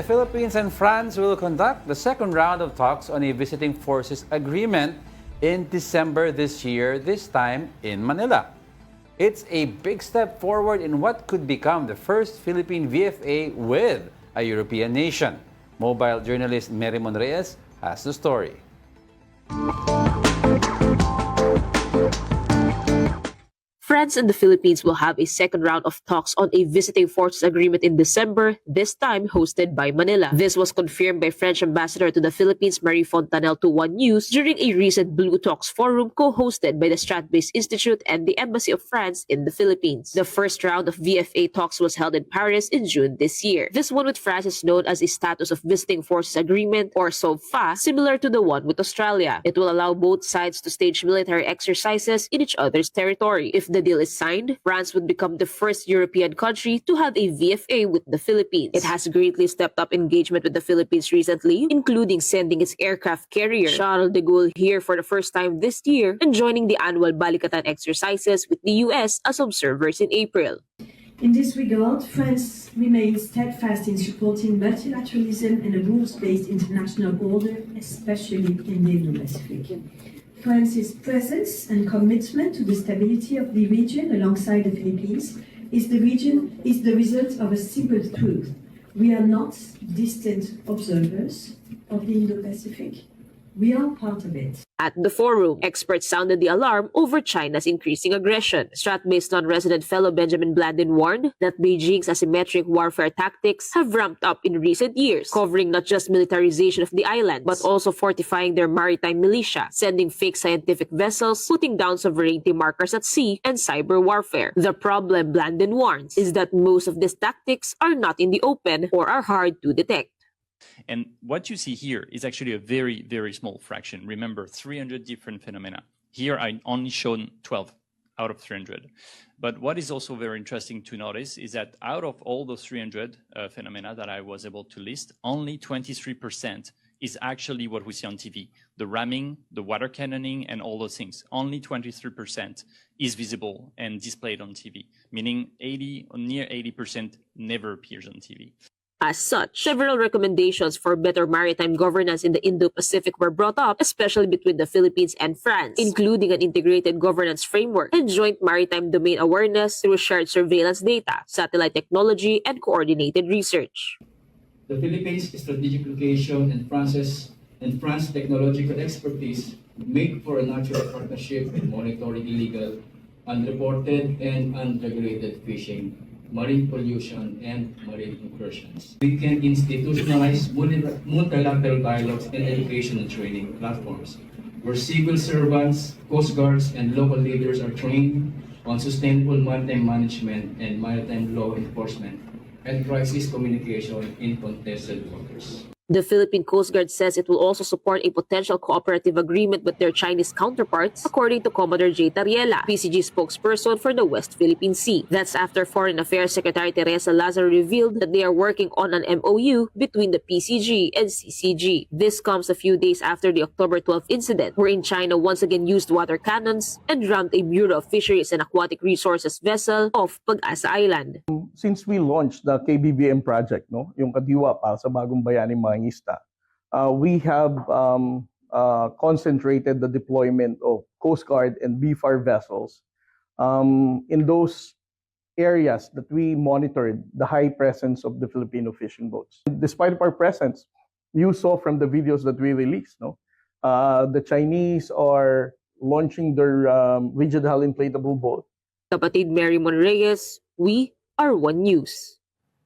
Philippines and France will conduct the second round of talks on a visiting forces agreement in December this year, this time in Manila. It's a big step forward in what could become the first Philippine VFA with a European nation. Mobile journalist Marymon Reyes has the story. France and the Philippines will have a second round of talks on a visiting forces agreement in December, this time hosted by Manila. This was confirmed by French ambassador to the Philippines, Marymon Reyes, to One News during a recent Blue Talks forum co-hosted by the Strat-based Institute and the Embassy of France in the Philippines. The first round of VFA talks was held in Paris in June this year. This one with France is known as a Status of Visiting Forces Agreement, or SOVFA, similar to the one with Australia. It will allow both sides to stage military exercises in each other's territory. If the deal is signed, France would become the first European country to have a VFA with the Philippines. It has greatly stepped up engagement with the Philippines recently, including sending its aircraft carrier, Charles de Gaulle, here for the first time this year and joining the annual Balita exercises with the US as observers in April. In this regard, France remains steadfast in supporting multilateralism and a rules-based international order, especially in the Indo-Pacific. France's presence and commitment to the stability of the region alongside the Philippines is the result of a simple truth. We are not distant observers of the Indo-Pacific. We are part of it. At the forum, experts sounded the alarm over China's increasing aggression. Strat-based non-resident fellow Benjamin Blandin warned that Beijing's asymmetric warfare tactics have ramped up in recent years, covering not just militarization of the islands, but also fortifying their maritime militia, sending fake scientific vessels, putting down sovereignty markers at sea, and cyber warfare. The problem, Blandin warns, is that most of these tactics are not in the open or are hard to detect. And what you see here is actually a very, very small fraction. Remember, 300 different phenomena. Here I only shown 12 out of 300. But what is also very interesting to notice is that out of all those 300 phenomena that I was able to list, only 23% is actually what we see on TV. The ramming, the water cannoning, and all those things. Only 23% is visible and displayed on TV, meaning 80 or near 80% never appears on TV. As such, several recommendations for better maritime governance in the Indo-Pacific were brought up, especially between the Philippines and France, including an integrated governance framework and joint maritime domain awareness through shared surveillance data, satellite technology, and coordinated research. The Philippines' strategic location and France's technological expertise make for a natural partnership in monitoring illegal, unreported, and unregulated fishing, marine pollution, and marine incursions. We can institutionalize multilateral dialogues and education and training platforms where civil servants, coast guards, and local leaders are trained on sustainable maritime management and maritime law enforcement and crisis communication in contested waters. The Philippine Coast Guard says it will also support a potential cooperative agreement with their Chinese counterparts, according to Commodore J. Tariela, PCG spokesperson for the West Philippine Sea. That's after Foreign Affairs Secretary Teresa Lazaro revealed that they are working on an MOU between the PCG and CCG. This comes a few days after the October 12th incident, wherein China once again used water cannons and rammed a Bureau of Fisheries and Aquatic Resources vessel off Pag-asa Island. Since we launched the KBBM project, yung kadiwa para sa bagong bayaning mangista, we have concentrated the deployment of Coast Guard and BFAR vessels in those areas that we monitored the high presence of the Filipino fishing boats. Despite our presence, you saw from the videos that we released, the Chinese are launching their rigid hull inflatable boat. Kapatid Marymon Reyes, we are One News.